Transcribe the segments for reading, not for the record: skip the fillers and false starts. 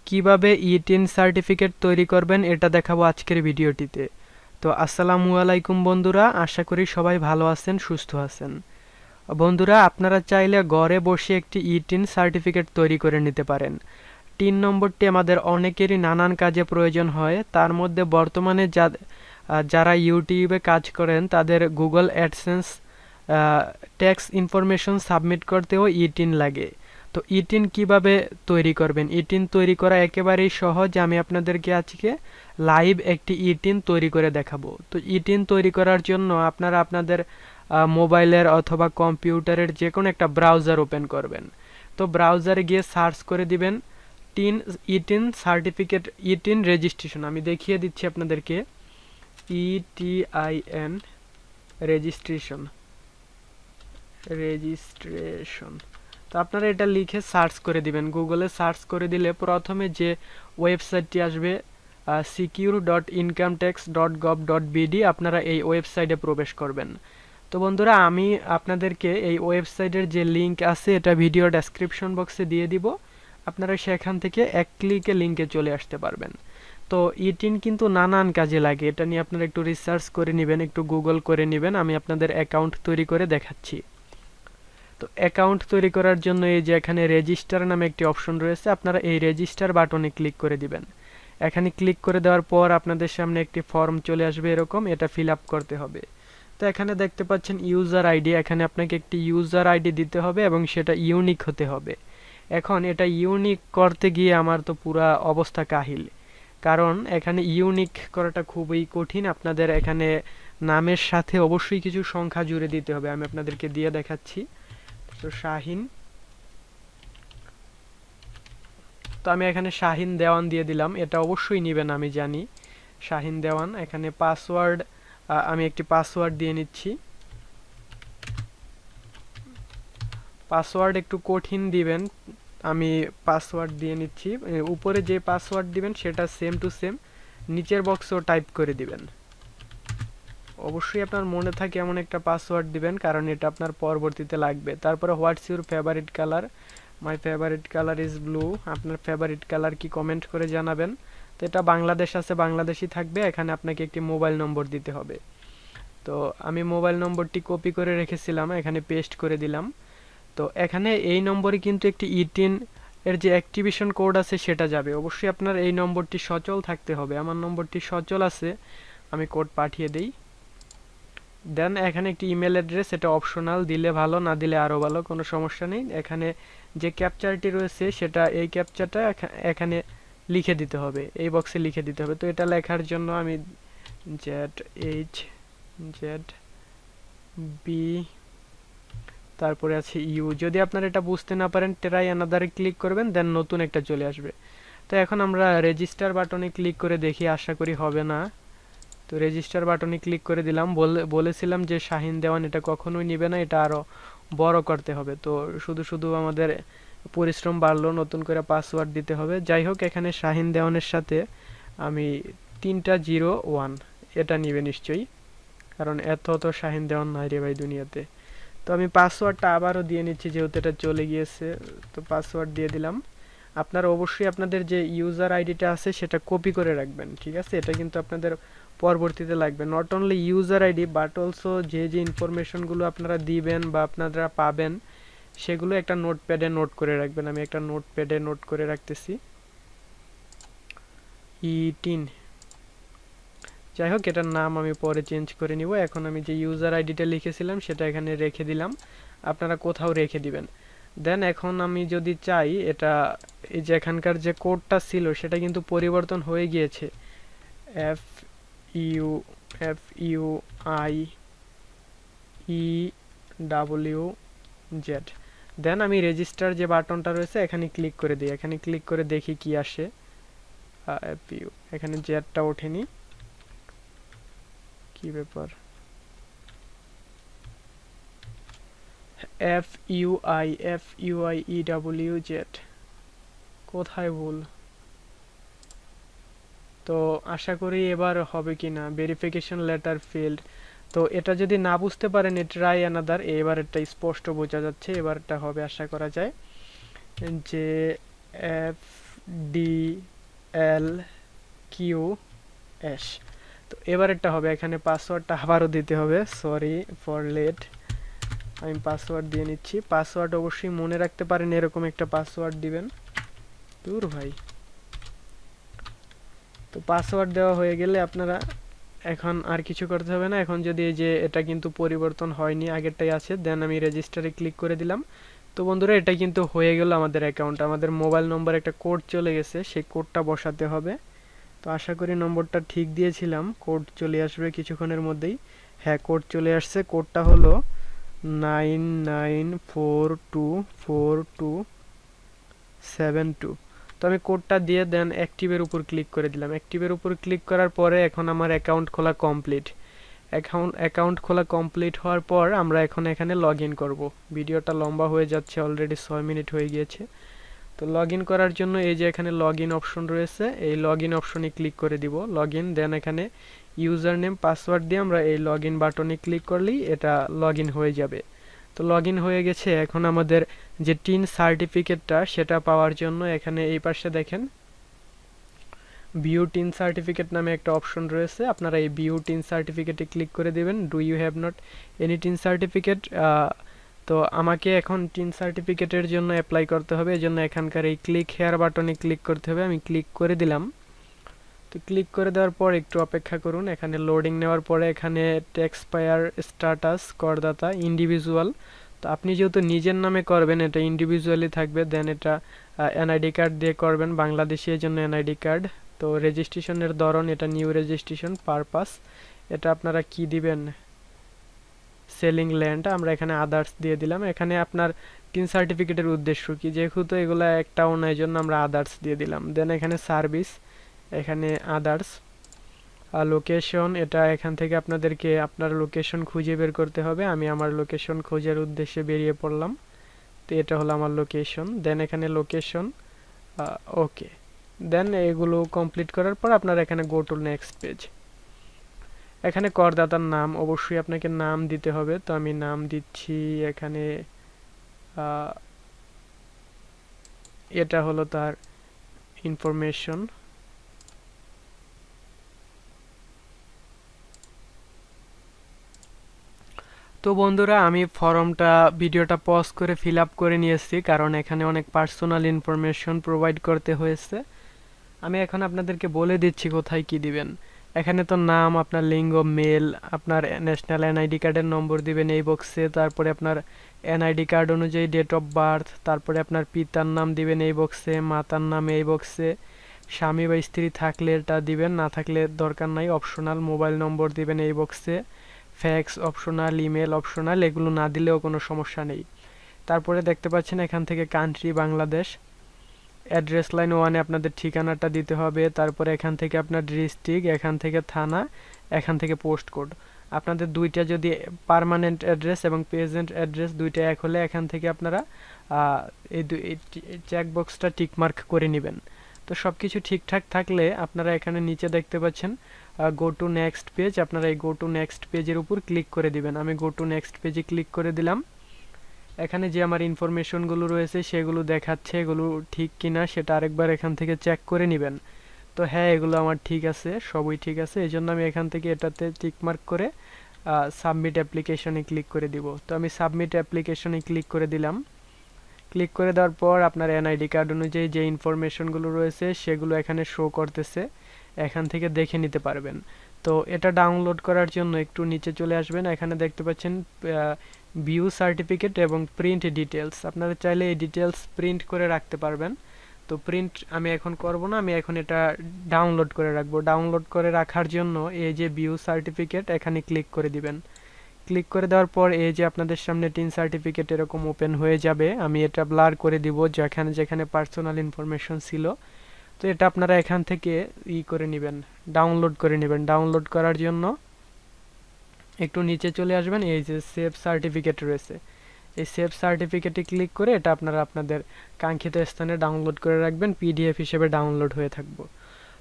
কিভাবে etin certificate তৈরি করবেন এটা দেখাবো আজকের ভিডিওটিতে। তো আসসালামু আলাইকুম বন্ধুরা, আশা করি সবাই ভালো আছেন, সুস্থ আছেন। বন্ধুরা, আপনারা চাইলে ঘরে বসে একটি etin সার্টিফিকেট তৈরি করে নিতে পারেন। ৩ নম্বরটি আমাদের অনেকেরই নানান কাজে প্রয়োজন হয়। তার মধ্যে বর্তমানে যারা ইউটিউবে কাজ করেন তাদের Google AdSense tax information submit করতেও etin লাগে। তো etin কিভাবে তৈরি করবেন? etin তৈরি করা একেবারেই সহজ। আমি আপনাদেরকে আজকে লাইভ একটি etin তৈরি করে দেখাবো। তো etin তৈরি করার জন্য আপনারা আপনাদের মোবাইলের অথবা কম্পিউটারের যে কোনো একটা ব্রাউজার ওপেন করবেন। তো ব্রাউজারে গিয়ে সার্চ করে দিবেন etin সার্টিফিকেট, etin রেজিস্ট্রেশন। আমি দেখিয়ে দিচ্ছি আপনাদেরকে, ETIN রেজিস্ট্রেশন। তো আপনারা এটা লিখে সার্চ করে দিবেন। গুগলে সার্চ করে দিলে প্রথমে যে ওয়েবসাইটটি আসবে secure.incometax.gov.bd, আপনারা এই ওয়েবসাইটে প্রবেশ করবেন। তো বন্ধুরা, আমি আপনাদেরকে এই ওয়েবসাইটের যে লিংক আছে এটা ভিডিও ডেসক্রিপশন বক্সে দিয়ে দিব। আপনারা সেখান থেকে এক ক্লিকে লিংকে চলে আসতে পারবেন। তো etin কিন্তু নানান কাজে লাগে, এটা নিয়ে আপনারা একটু রিসার্চ করে নেবেন, একটু গুগল করে নেবেন। আমি আপনাদের অ্যাকাউন্ট তৈরি করে দেখাচ্ছি। তো অ্যাকাউন্ট তৈরি করার জন্য এই যে এখানে রেজিস্টার নামে একটি অপশন রয়েছে, আপনারা এই রেজিস্টার বাটনে ক্লিক করে দিবেন। এখানে ক্লিক করে দেওয়ার পর আপনাদের সামনে একটি ফর্ম চলে আসবে এরকম, এটা ফিল আপ করতে হবে। তো এখানে দেখতে পাচ্ছেন ইউজার আইডি, এখানে আপনাকে একটি ইউজার আইডি দিতে হবে এবং সেটা ইউনিক হতে হবে। এখন এটা ইউনিক করতে গিয়ে আমার তো পুরা অবস্থা কাহিল, কারণ এখানে ইউনিক করাটা খুবই কঠিন। আপনাদের এখানে নামের সাথে অবশ্যই কিছু সংখ্যা জুড়ে দিতে হবে। আমি আপনাদেরকে দিয়ে দেখাচ্ছি। তো শাহিন, তো আমি এখানে শাহিন দেওয়ান দিয়ে দিলাম। এটা অবশ্যই নেবেন, আমি জানি, শাহিন দেওয়ান। এখানে পাসওয়ার্ড, আমি একটি পাসওয়ার্ড দিয়ে নিচ্ছি। পাসওয়ার্ড একটু কঠিন দিবেন, আমি পাসওয়ার্ড দিয়ে নিচ্ছি। উপরে যে পাসওয়ার্ড দিবেন সেটা সেম টু সেম নিচের বক্সেও টাইপ করে দিবেন। অবশ্যই আপনার মনে থাকে এমন একটা পাসওয়ার্ড দিবেন, কারণ এটা আপনার পরবর্তীতে লাগবে। তারপরে what's your favourite colour? My favourite colour is blue. আপনার ফেভারিট কালার কি কমেন্ট করে জানাবেন। তো এটা বাংলাদেশ আছে, বাংলাদেশি থাকবে। এখানে আপনাকে একটি মোবাইল নম্বর দিতে হবে। তো আমি মোবাইল নম্বরটি কপি করে রেখেছিলাম, এখানে পেস্ট করে দিলাম। তো এখানে এই নম্বরে কিন্তু একটি etin এর যে অ্যাক্টিভেশন কোড আছে সেটা যাবে। অবশ্যই আপনার এই নম্বরটি সচল থাকতে হবে। আমার নম্বরটি সচল আছে, আমি কোড পাঠিয়ে দেই। দেন এখানে একটি ইমেল অ্যাড্রেস, এটা অপশনাল, দিলে ভালো, না দিলে আরও ভালো, কোনো সমস্যা নেই। এখানে যে ক্যাপচারটি রয়েছে সেটা, এই ক্যাপচারটা এখানে লিখে দিতে হবে, এই বক্সে লিখে দিতে হবে। তো এটা লেখার জন্য আমি ZHZB, তারপরে আছে ইউ। যদি আপনারা এটা বুঝতে না পারেন, ট্রাই অ্যানাদারে ক্লিক করবেন, দেন নতুন একটা চলে আসবে। তো এখন আমরা রেজিস্টার বাটনে ক্লিক করে দেখি, আশা করি হবে না। তো রেজিস্টার বাটনে ক্লিক করে দিলাম। বলেছিলাম যে শাহিন দেওয়ান, এটা কখনোই নিবে না, এটা আরও বড় করতে হবে। তো শুধু শুধু আমাদের পরিশ্রম বাড়লো, নতুন করে পাসওয়ার্ড দিতে হবে। যাই হোক, এখানে শাহিন দেওয়ানের সাথে আমি 3টা 01, এটা নিবে নিশ্চয়ই, কারণ এত তো শাহিন দেওয়ান নাই রে ভাই দুনিয়াতে। তো আমি পাসওয়ার্ডটা আবারও দিয়ে নিচ্ছি, যেহেতু এটা চলে গিয়েছে। তো পাসওয়ার্ড দিয়ে দিলাম। আপনারা অবশ্যই আপনাদের যে ইউজার আইডিটা আছে সেটা কপি করে রাখবেন, ঠিক আছে? এটা কিন্তু আপনাদের পরবর্তীতে লাগবে। Not only user ID but also যে যে ইনফরমেশনগুলো আপনারা দিবেন বা আপনারা পাবেন সেগুলো একটা নোটপ্যাডে নোট করে রাখবেন। আমি একটা নোটপ্যাডে নোট করে রাখতেছি, etin। যাই হোক, এটার নাম আমি পরে চেঞ্জ করে নিব। এখন আমি যে ইউজার আইডিটা লিখেছিলাম সেটা এখানে রেখে দিলাম, আপনারা কোথাও রেখে দিবেন। দেন এখন আমি যদি চাই, এটা এই যে এখানকার যে কোডটা ছিল সেটা কিন্তু পরিবর্তন হয়ে গিয়েছে, FUIEWZ। দেন আমি রেজিস্টার যে বাটনটা রয়েছে এখানে ক্লিক করে দিই। এখানে ক্লিক করে দেখি কি আসে। এখানে জেডটা ওঠেনি, কি ব্যাপার? FUIEWZ, কোথায় ভুল? তো আশা করি এবার হবে কিনা। Verification letter failed. তো এটা যদি না বুঝতে পারেন, ট্রাই অ্যানাদার, এবার এটা স্পষ্ট বোঝা যাচ্ছে, এবার এটা হবে আশা করা যায়। যে DLQS। তো এবারেরটা হবে, এখানে পাসওয়ার্ডটা আবারও দিতে হবে, সরি ফর লেট। আমি পাসওয়ার্ড দিয়ে নিচ্ছি। পাসওয়ার্ড অবশ্যই মনে রাখতে পারেন, এরকম একটা পাসওয়ার্ড দিবেন। দূর ভাই। তো পাসওয়ার্ড দেওয়া হয়ে গেলে আপনারা এখন আর কিছু করতে হবে না। এখন যদি এই যে এটা কিন্তু পরিবর্তন হয়নি, আগেরটাই আছে, দেন আমি রেজিস্টারে ক্লিক করে দিলাম। তো বন্ধুরা এটা কিন্তু হয়ে গেল আমাদের অ্যাকাউন্ট। আমাদের মোবাইল নম্বর একটা কোড চলে গেছে, সেই কোডটা বসাতে হবে। তো আশা করি নম্বরটা ঠিক দিয়েছিলাম, কোড চলে আসবে কিছুক্ষণের মধ্যেই। হ্যাঁ, কোড চলে আসছে। কোডটা হলো 99424272। তো আমি কোডটা দিয়ে দেন অ্যাক্টিভের উপর ক্লিক করে দিলাম। অ্যাক্টিভের উপর ক্লিক করার পরে এখন আমার অ্যাকাউন্ট খোলা কমপ্লিট। অ্যাকাউন্ট খোলা কমপ্লিট হওয়ার পর আমরা এখন এখানে লগ ইন করবো। ভিডিওটা লম্বা হয়ে যাচ্ছে, অলরেডি 6 মিনিট হয়ে গিয়েছে। তো লগ ইন করার জন্য এই যে এখানে লগ ইন অপশন রয়েছে, এই লগ ইন অপশনে ক্লিক করে দিব। লগ ইন, দেন এখানে ইউজার নেম পাসওয়ার্ড দিয়ে আমরা এই লগ ইন বাটনে ক্লিক করলেই এটা লগ ইন হয়ে যাবে। তো লগ ইন হয়ে গেছে। এখন আমাদের যে টিন সার্টিফিকেটটা সেটা পাওয়ার জন্য এখানে এই পাশে দেখেন ভিউ টিন সার্টিফিকেট নামে একটা অপশন রয়েছে, আপনারা এই ভিউ টিন সার্টিফিকেটে ক্লিক করে দিবেন। Do you have not any TIN certificate? তো আমাকে এখন টিন সার্টিফিকেটের জন্য অ্যাপ্লাই করতে হবে, এই জন্য এখানকার এই ক্লিক হেয়ার বাটনে ক্লিক করতে হবে। আমি ক্লিক করে দিলাম। তো ক্লিক করে দেওয়ার পর একটু অপেক্ষা করুন। এখানে লোডিং নেওয়ার পরে এখানে ট্যাক্স পায়ার স্ট্যাটাস করদাতা ইন্ডিভিজুয়াল। তো আপনি যেহেতু নিজের নামে করবেন, এটা ইন্ডিভিজুয়ালি থাকবে। দেন এটা এনআইডি কার্ড দিয়ে করবেন, বাংলাদেশি, এর জন্য এনআইডি কার্ড। তো রেজিস্ট্রেশনের ধরন এটা নিউ রেজিস্ট্রেশন। পারপাস এটা আপনারা কি দিবেন, সেলিং ল্যান্ড, আমরা এখানে আদার্স দিয়ে দিলাম। এখানে আপনার টিন সার্টিফিকেটের উদ্দেশ্য কি, যেহেতু এগুলো একটাও না, এই জন্য আমরা আদার্স দিয়ে দিলাম। দেন এখানে সার্ভিস, এখানে আদার্স। আর লোকেশন, এটা এখান থেকে আপনাদেরকে আপনার লোকেশন খুঁজে বের করতে হবে। আমি আমার লোকেশন খোঁজার উদ্দেশ্যে বেরিয়ে পড়লাম। তো এটা হলো আমার লোকেশন। দেন এখানে লোকেশন, ওকে। দেন এগুলো কমপ্লিট করার পর আপনারা এখানে গো টু নেক্সট পেজ। এখানে করদাতার নাম অবশ্যই আপনাকে নাম দিতে হবে। তো আমি নাম দিচ্ছি এখানে, এটা হলো তার ইনফরমেশন। তো বন্ধুরা আমি ফর্মটা ভিডিওটা পজ করে ফিল আপ করে নিয়েছি, কারণ এখানে অনেক পার্সোনাল ইনফরমেশন প্রোভাইড করতে হয়েছে। আমি এখন আপনাদেরকে বলে দিচ্ছি কোথায় কি দিবেন। এখানে তো নাম, আপনার লিঙ্গ মেল, আপনার ন্যাশনাল এনআইডি কার্ডের নম্বর দিবেন এই বক্সে, তারপরে আপনার এনআইডি কার্ড অনুযায়ী ডেট অফ বার্থ, তারপরে আপনার পিতার নাম দিবেন এই বক্সে, মাতার নাম এই বক্সে, স্বামী বা স্ত্রী থাকলে এটা দিবেন, না থাকলে দরকার নাই, অপশনাল। মোবাইল নম্বর দিবেন এই বক্সে, ফ্যাক্স অপশনাল, ইমেল অপশনাল, এগুলো না দিলেও কোনো সমস্যা নেই। তারপরে দেখতে পাচ্ছেন এখান থেকে কান্ট্রি বাংলাদেশ, অ্যাড্রেস লাইন 1-এ আপনাদের ঠিকানাটা দিতে হবে। তারপরে এখান থেকে আপনার ডিস্ট্রিক্ট, এখান থেকে থানা, এখান থেকে পোস্ট কোড। আপনাদের দুইটা যদি পার্মানেন্ট অ্যাড্রেস এবং প্রেজেন্ট অ্যাড্রেস দুইটা এক হলে এখান থেকে আপনারা এই চেক বক্সটা টিকমার্ক করে নেবেন। তো সব কিছু ঠিকঠাক থাকলে আপনারা এখানে নিচে দেখতে পাচ্ছেন গো টু নেক্সট পেজ, আপনারা এই গো টু নেক্সট পেজের উপর ক্লিক করে দিবেন। আমি গো টু নেক্সট পেজে ক্লিক করে দিলাম। এখানে যে আমার ইনফরমেশনগুলো রয়েছে সেগুলো দেখাচ্ছে, এগুলো ঠিক কিনা সেটা আরেকবার এখান থেকে চেক করে নেবেন। তো হ্যাঁ, এগুলো আমার ঠিক আছে, সবই ঠিক আছে। এই জন্য আমি এখান থেকে এটাতে টিকমার্ক করে সাবমিট অ্যাপ্লিকেশনে ক্লিক করে দিব। তো আমি সাবমিট অ্যাপ্লিকেশনে ক্লিক করে দিলাম। ক্লিক করে দেওয়ার পর আপনার এনআইডি কার্ড অনুযায়ী যে ইনফরমেশনগুলো রয়েছে সেগুলো এখানে শো করতেছে, এখান থেকে দেখে নিতে পারবেন। তো এটা ডাউনলোড করার জন্য একটু নিচে চলে আসবেন, এখানে দেখতে পাচ্ছেন ভিউ সার্টিফিকেট এবং প্রিন্ট ডিটেলস। আপনারা চাইলে এই ডিটেলস প্রিন্ট করে রাখতে পারবেন। তো প্রিন্ট আমি এখন করব না, আমি এখন এটা ডাউনলোড করে রাখবো। ডাউনলোড করে রাখার জন্য এই যে ভিউ সার্টিফিকেট এখানে ক্লিক করে দিবেন। ক্লিক করে দেওয়ার পর এই যে আপনাদের সামনে টিন সার্টিফিকেট এরকম ওপেন হয়ে যাবে। আমি এটা ব্লার করে দিব যেখানে যেখানে পার্সোনাল ইনফরমেশন ছিল। তো এটা আপনারা এখান থেকে করে নেবেন, ডাউনলোড করে নেবেন। ডাউনলোড করার জন্য একটু নিচে চলে আসবেন, এই যে সেভ সার্টিফিকেট রয়েছে, এই সেভ সার্টিফিকেটে ক্লিক করে এটা আপনারা আপনাদের কাঙ্ক্ষিত স্থানে ডাউনলোড করে রাখবেন, পিডিএফ হিসেবে ডাউনলোড হয়ে থাকবো।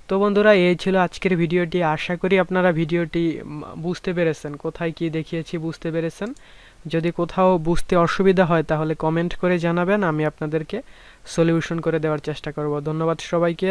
তো বন্ধুরা এই ছিল আজকের ভিডিওটি। আশা করি আপনারা ভিডিওটি বুঝতে পেরেছেন, কোথায় কি দেখিয়েছি বুঝতে পেরেছেন। যদি কোথাও বুঝতে অসুবিধা হয় তাহলে কমেন্ট করে জানাবেন, আমি আপনাদেরকে সলিউশন করে দেওয়ার চেষ্টা করব। ধন্যবাদ সবাইকে।